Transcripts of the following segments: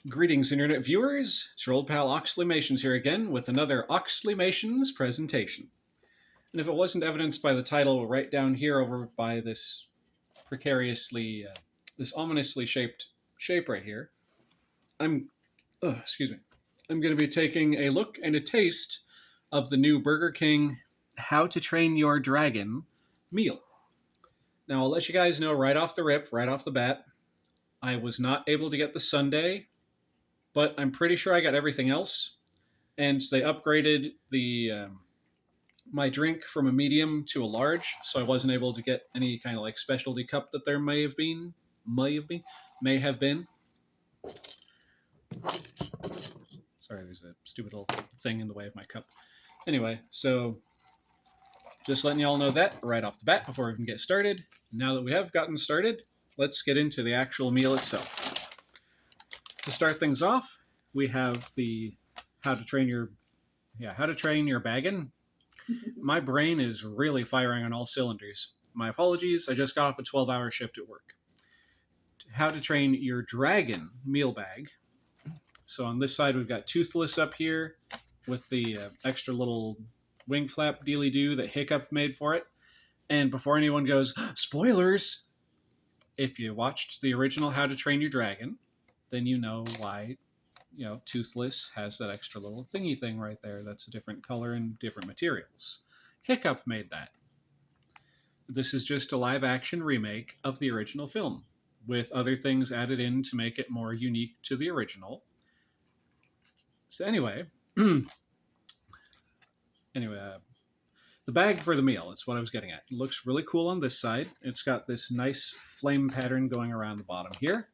Greetings, Internet viewers. It's your old pal Oxleymations here again with another Oxleymations presentation. And if it wasn't evidenced by the title right down here over by this this ominously shaped shape right here, I'm, excuse me, I'm going to be taking a look and a taste of the new Burger King How to Train Your Dragon meal. Now, I'll let you guys know right off the rip, right off the bat, I was not able to get the sundae, but I'm pretty sure I got everything else. And they upgraded the my drink from a medium to a large, so I wasn't able to get any kind of like specialty cup that there may have been. Sorry, there's a stupid little thing in the way of my cup. Anyway, so just letting y'all know that right off the bat before we even get started. Now that we have gotten started, let's get into the actual meal itself. To start things off, we have the how to train your baggin. My brain is really firing on all cylinders. My apologies, I just got off a 12-hour shift at work. How to train your dragon meal bag. So on this side, we've got Toothless up here with the extra little wing flap dealy-doo that Hiccup made for it. And before anyone goes, spoilers! If you watched the original How to Train Your Dragon, then you know why, Toothless has that extra little thingy thing right there that's a different color and different materials. Hiccup made that. This is just a live-action remake of the original film, with other things added in to make it more unique to the original. So anyway, the bag for the meal is what I was getting at. It looks really cool on this side. It's got this nice flame pattern going around the bottom here.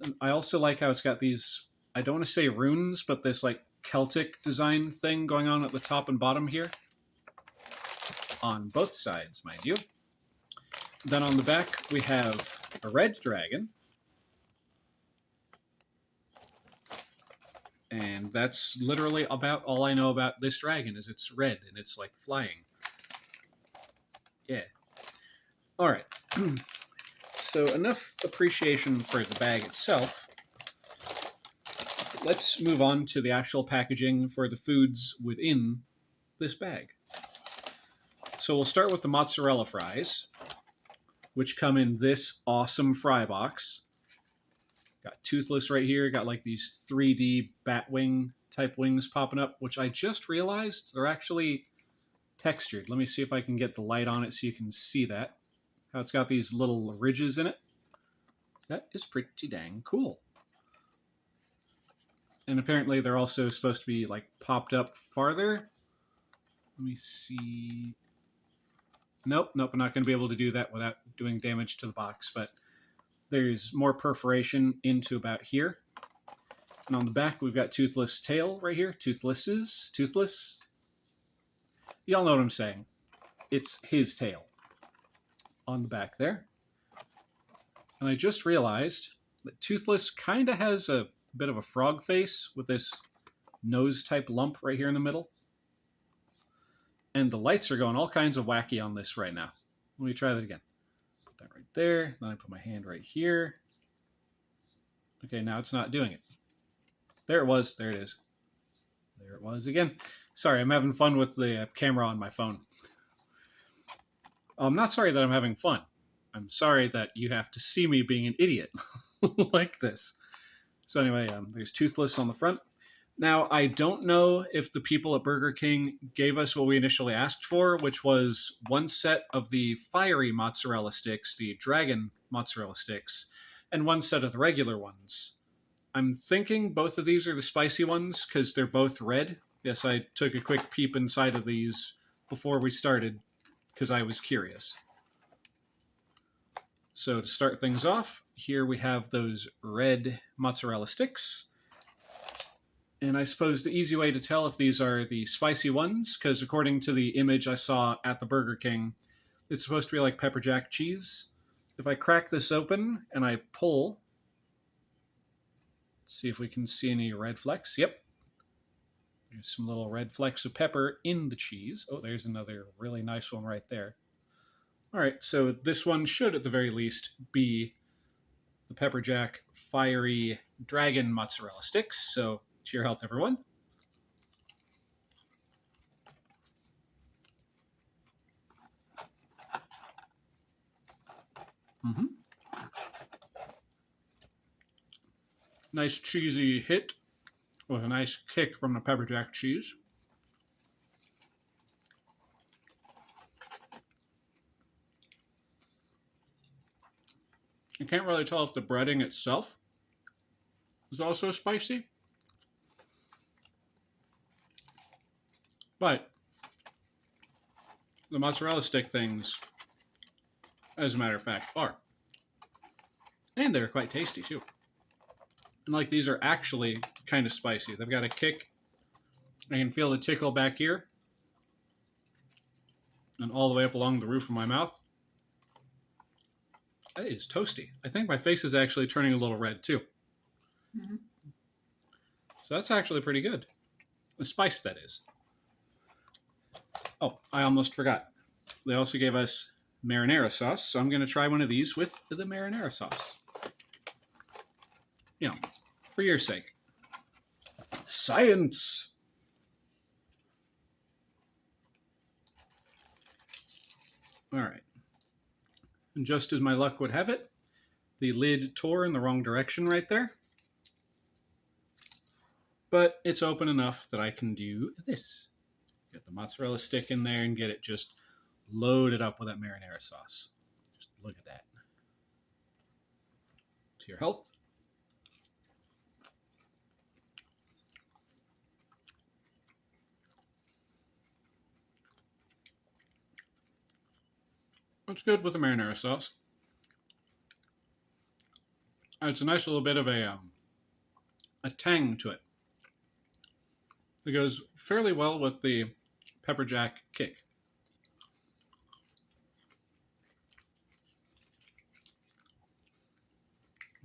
And I also like how it's got these, I don't want to say runes, but this like Celtic design thing going on at the top and bottom here. On both sides, mind you. Then on the back, we have a red dragon. And that's literally about all I know about this dragon, is it's red and it's like flying. Yeah. All right. So enough appreciation for the bag itself. Let's move on to the actual packaging for the foods within this bag. So we'll start with the mozzarella fries, which come in this awesome fry box. Got Toothless right here. Got like these 3D bat wing type wings popping up, which I just realized they're actually textured. Let me see if I can get the light on it so you can see that. How it's got these little ridges in it. That is pretty dang cool. And apparently they're also supposed to be like popped up farther. Let me see. Nope, I'm not going to be able to do that without doing damage to the box, but there's more perforation into about here. And on the back, we've got Toothless tail right here. Toothless. Y'all know what I'm saying. It's his tail on the back there. And I just realized that Toothless kind of has a bit of a frog face with this nose-type lump right here in the middle. And the lights are going all kinds of wacky on this right now. Let me try that again. Put that right there. Then I put my hand right here. Okay, now it's not doing it. There it was. There it is. There it was again. Sorry, I'm having fun with the camera on my phone. I'm not sorry that I'm having fun. I'm sorry that you have to see me being an idiot like this. So anyway, there's Toothless on the front. Now, I don't know if the people at Burger King gave us what we initially asked for, which was one set of the fiery mozzarella sticks, the dragon mozzarella sticks, and one set of the regular ones. I'm thinking both of these are the spicy ones because they're both red. Yes, I took a quick peep inside of these before we started because I was curious. So to start things off, here we have those red mozzarella sticks. And I suppose the easy way to tell if these are the spicy ones, because according to the image I saw at the Burger King, it's supposed to be like pepper jack cheese. If I crack this open and I pull, let's see if we can see any red flecks. Yep. There's some little red flecks of pepper in the cheese. Oh, there's another really nice one right there. All right, so this one should at the very least be the pepper jack fiery dragon mozzarella sticks. So, to your health, everyone. Mm-hmm. Nice cheesy hit with a nice kick from the pepper jack cheese. You can't really tell if the breading itself is also spicy, but the mozzarella stick things, as a matter of fact, are. And they're quite tasty too. And like these are actually kind of spicy. They've got a kick. I can feel the tickle back here and all the way up along the roof of my mouth. That is toasty. I think my face is actually turning a little red too. Mm-hmm. So that's actually pretty good. The spice, that is. Oh, I almost forgot. They also gave us marinara sauce, so I'm going to try one of these with the marinara sauce. You know, for your sake. Science! All right. And just as my luck would have it, the lid tore in the wrong direction right there. But it's open enough that I can do this. Get the mozzarella stick in there and get it just loaded up with that marinara sauce. Just look at that. To your health. It's good with the marinara sauce. It's a nice little bit of a tang to it. It goes fairly well with the pepper jack kick.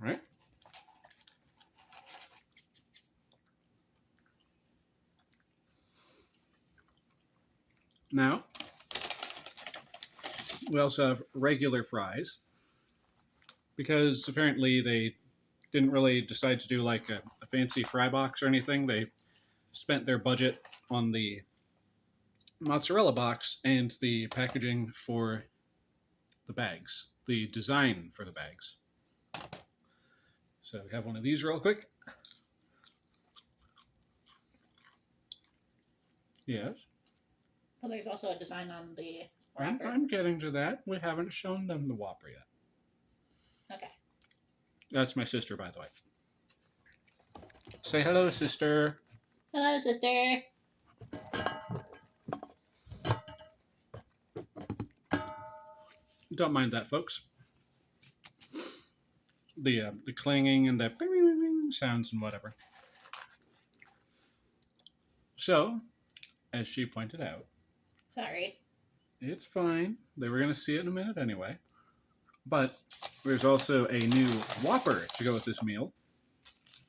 All right. Now, we also have regular fries because apparently they didn't really decide to do like a fancy fry box or anything. They spent their budget on the mozzarella box and the packaging for the bags, the design for the bags. So we have one of these real quick. Yes. Well, there's also a design on the wrapper. I'm getting to that. We haven't shown them the Whopper yet. Okay. That's my sister, by the way. Say hello, sister. Hello, sister. Don't mind that, folks. The clanging and the bing, bing, bing sounds and whatever. So, as she pointed out, Sorry. it's fine. They were going to see it in a minute anyway. But there's also a new Whopper to go with this meal.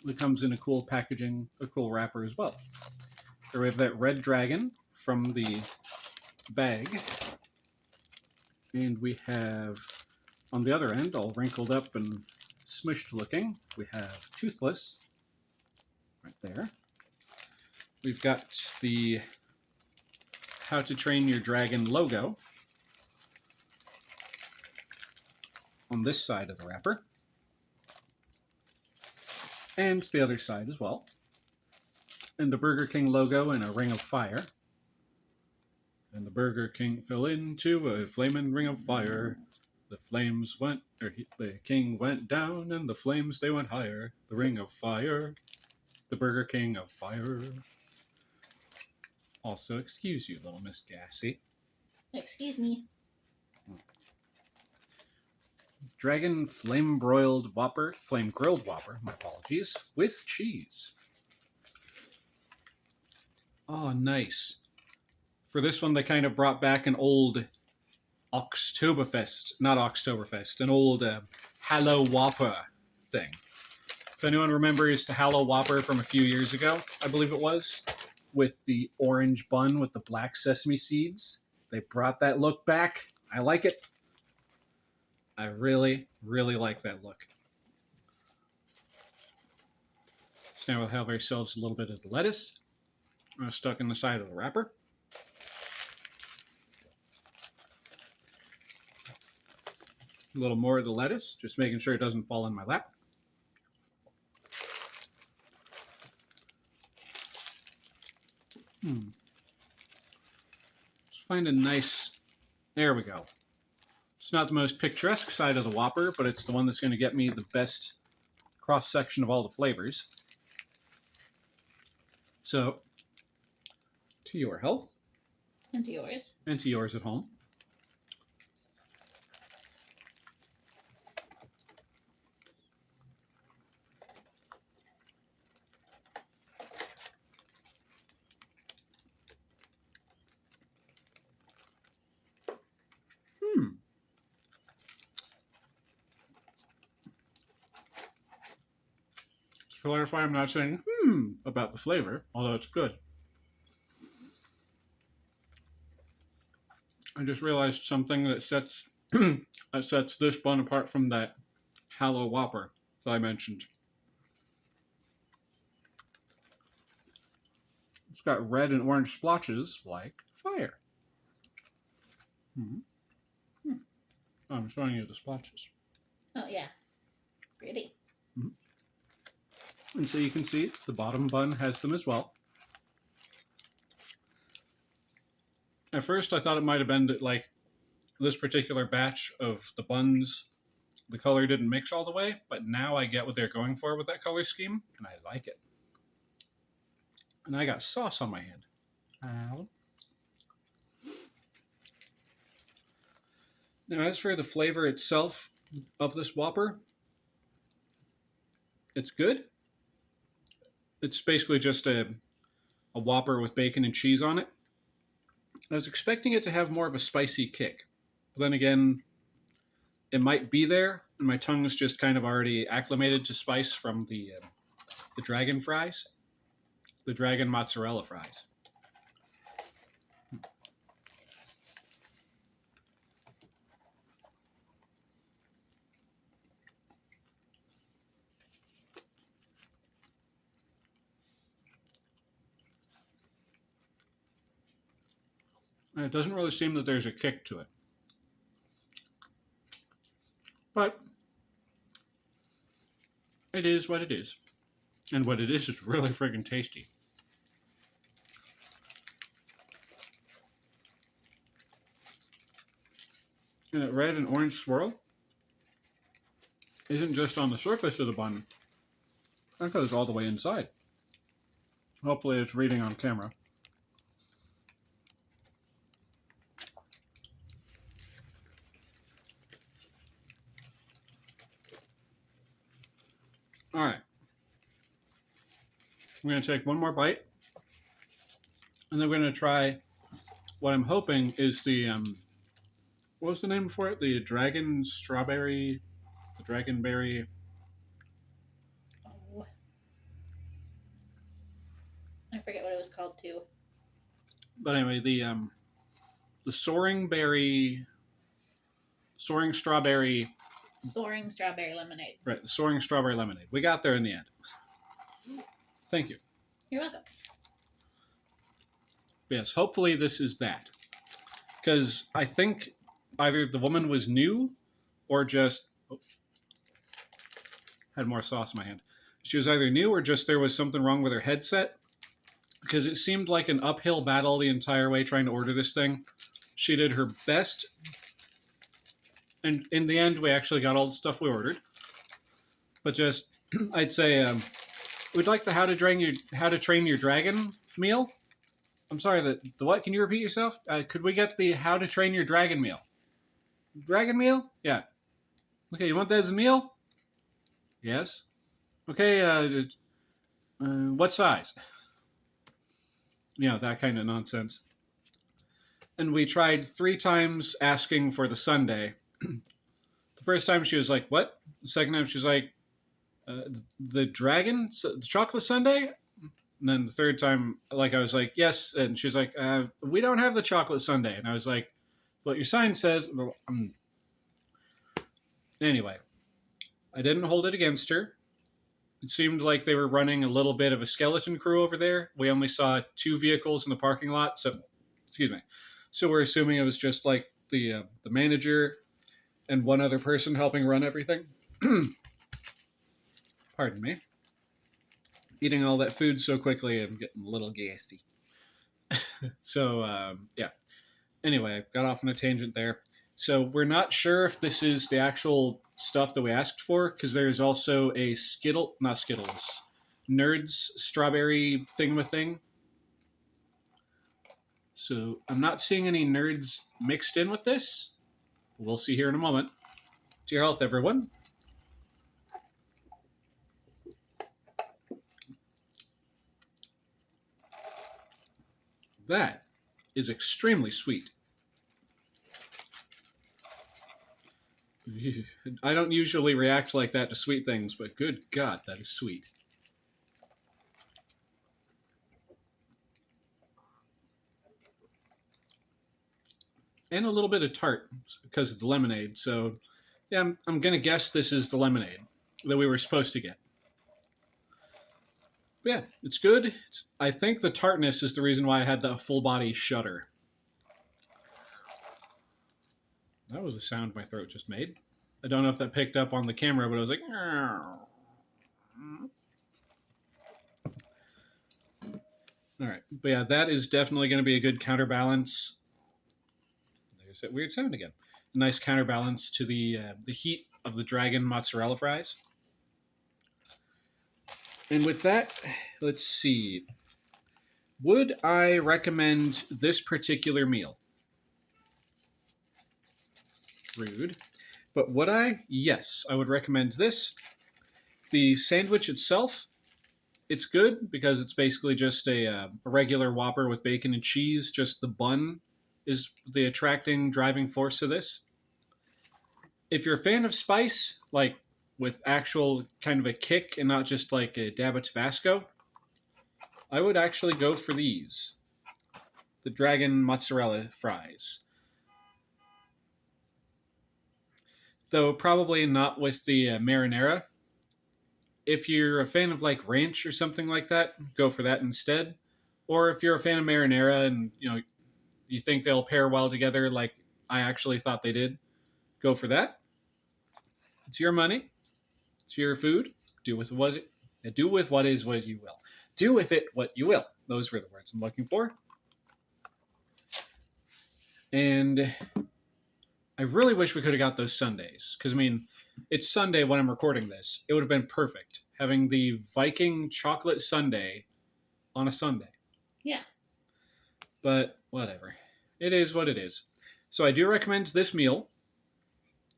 It comes in a cool packaging, a cool wrapper as well. So we have that red dragon from the bag. And we have, on the other end, all wrinkled up and smushed looking, we have Toothless, right there. We've got the How to Train Your Dragon logo on this side of the wrapper. And the other side as well. And the Burger King logo in a ring of fire. And the Burger King fell into a flaming ring of fire. The flames went, the king went down, and the flames they went higher. The ring of fire, the Burger King of fire. Also, excuse you, little Miss Gassy. Excuse me. Dragon flame broiled Whopper, flame grilled Whopper, my apologies, with cheese. Oh, nice. For this one, they kind of brought back an old an old Hello Whopper thing. If anyone remembers the Hello Whopper from a few years ago, I believe it was, with the orange bun with the black sesame seeds, they brought that look back. I like it. I really, really like that look. So now we'll have ourselves a little bit of the lettuce stuck in the side of the wrapper. A little more of the lettuce, just making sure it doesn't fall in my lap. Just find a nice, there we go. It's not the most picturesque side of the Whopper, but it's the one that's going to get me the best cross-section of all the flavors. So, to your health. And to yours. And to yours at home. To clarify, I'm not saying about the flavor, although it's good. I just realized something that sets that sets this bun apart from that Hallow Whopper that I mentioned. It's got red and orange splotches like fire. I'm showing you the splotches. Oh, yeah. Pretty. And so you can see the bottom bun has them as well. At first I thought it might have been that, like, this particular batch of the buns, the color didn't mix all the way, but now I get what they're going for with that color scheme, and I like it. And I got sauce on my hand. Ow. Now, as for the flavor itself of this Whopper, it's good. It's basically just a Whopper with bacon and cheese on it. I was expecting it to have more of a spicy kick. But then again, it might be there, and my tongue is just kind of already acclimated to spice from the dragon fries. The dragon mozzarella fries. And it doesn't really seem that there's a kick to it. But it is what it is. And what it is really friggin' tasty. And that red and orange swirl isn't just on the surface of the bun. That goes all the way inside. Hopefully it's reading on camera. Alright. I'm going to take one more bite. And then we're going to try what I'm hoping is the, what was the name for it? The dragon strawberry, the dragonberry. Oh. I forget what it was called, too. But anyway, the soaring strawberry. Soaring strawberry lemonade. Right, the soaring strawberry lemonade. We got there in the end. Thank you. You're welcome. Yes, hopefully this is that. Because I think either the woman was new or just... had more sauce in my hand. She was either new or just there was something wrong with her headset. Because it seemed like an uphill battle the entire way trying to order this thing. She did her best. And in the end, we actually got all the stuff we ordered. But just, I'd say, we'd like the How to Train Your Dragon meal. I'm sorry, the what? Can you repeat yourself? Could we get the How to Train Your Dragon meal? Dragon meal? Yeah. Okay, you want that as a meal? Yes. Okay, what size? You know, that kind of nonsense. And we tried 3 times asking for the sundae. The first time she was like, what? The second time she was like, the dragon? The chocolate sundae? And then the third time, like, I was like, yes. And she was like, we don't have the chocolate sundae. And I was like, what your sign says. Anyway, I didn't hold it against her It seemed like they were running a little bit of a skeleton crew over there. We only saw 2 vehicles in the parking lot, so excuse me. So we're assuming it was just like the manager and one other person helping run everything. Pardon me. Eating all that food so quickly, I'm getting a little gassy. So yeah. Anyway, got off on a tangent there. So we're not sure if this is the actual stuff that we asked for, because there's also a not Skittles, Nerds strawberry thing. So I'm not seeing any Nerds mixed in with this. We'll see here in a moment. To your health, everyone. That is extremely sweet. I don't usually react like that to sweet things, but good God, that is sweet. And a little bit of tart because of the lemonade. So, yeah, I'm going to guess this is the lemonade that we were supposed to get. But yeah, it's good. I think the tartness is the reason why I had the full body shudder. That was a sound my throat just made. I don't know if that picked up on the camera, but I was like... All right. But yeah, that is definitely going to be a good counterbalance. There's that weird sound again. A nice counterbalance to the heat of the dragon mozzarella fries. And with that, let's see. Would I recommend this particular meal? Rude. But would I? Yes, I would recommend this. The sandwich itself, it's good because it's basically just a regular Whopper with bacon and cheese. Just the bun is the attracting driving force of this. If you're a fan of spice, like with actual kind of a kick and not just like a dab of Tabasco, I would actually go for these. The dragon mozzarella fries. Though probably not with the marinara. If you're a fan of like ranch or something like that, go for that instead. Or if you're a fan of marinara and you think they'll pair well together, like I actually thought they did, go for that. It's your money. It's your food. Do with what is what you will. Do with it what you will. Those were the words I'm looking for. And I really wish we could have got those sundaes. Because, I mean, it's Sunday when I'm recording this. It would have been perfect having the Viking chocolate sundae on a Sunday. Yeah. But whatever. It is what it is. So I do recommend this meal.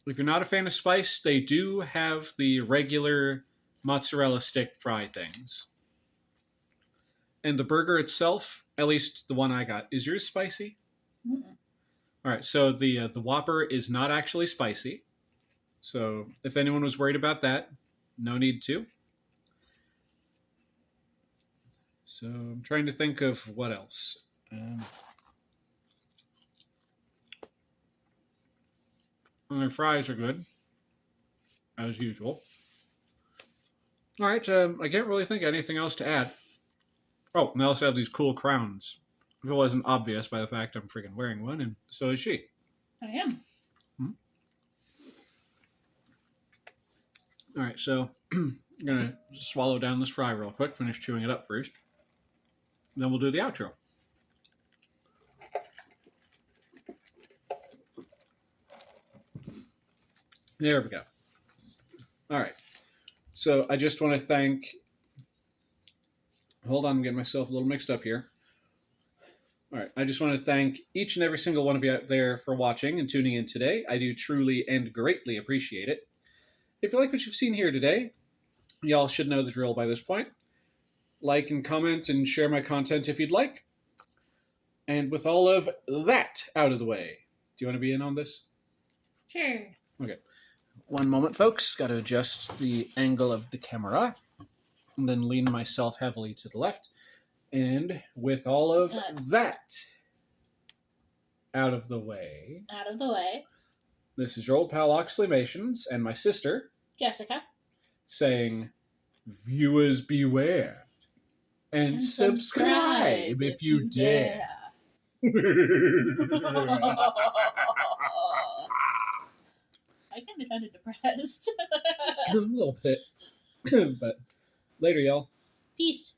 If you're not a fan of spice, they do have the regular mozzarella stick fry things. And the burger itself, at least the one I got, is yours spicy? Mm-mm. All right, so the Whopper is not actually spicy. So if anyone was worried about that, no need to. So I'm trying to think of what else. And their fries are good, as usual. All right, I can't really think of anything else to add. Oh, and they also have these cool crowns. If it wasn't obvious by the fact I'm freaking wearing one, and so is she. I am. All right, so I'm going to swallow down this fry real quick, finish chewing it up first. Then we'll do the outro. There we go. All right. So I just want to thank... Hold on, I'm getting myself a little mixed up here. All right. I just want to thank each and every single one of you out there for watching and tuning in today. I do truly and greatly appreciate it. If you like what you've seen here today, y'all should know the drill by this point. Like and comment and share my content if you'd like. And with all of that out of the way, do you want to be in on this? Sure. Okay. One moment, folks. Got to adjust the angle of the camera. And then lean myself heavily to the left. And with all of that out of the way... Out of the way. This is your old pal Oxleymations and my sister... Jessica. Saying, Viewers beware. And subscribe if you dare. I kind of sounded depressed. A little bit. But later, y'all. Peace.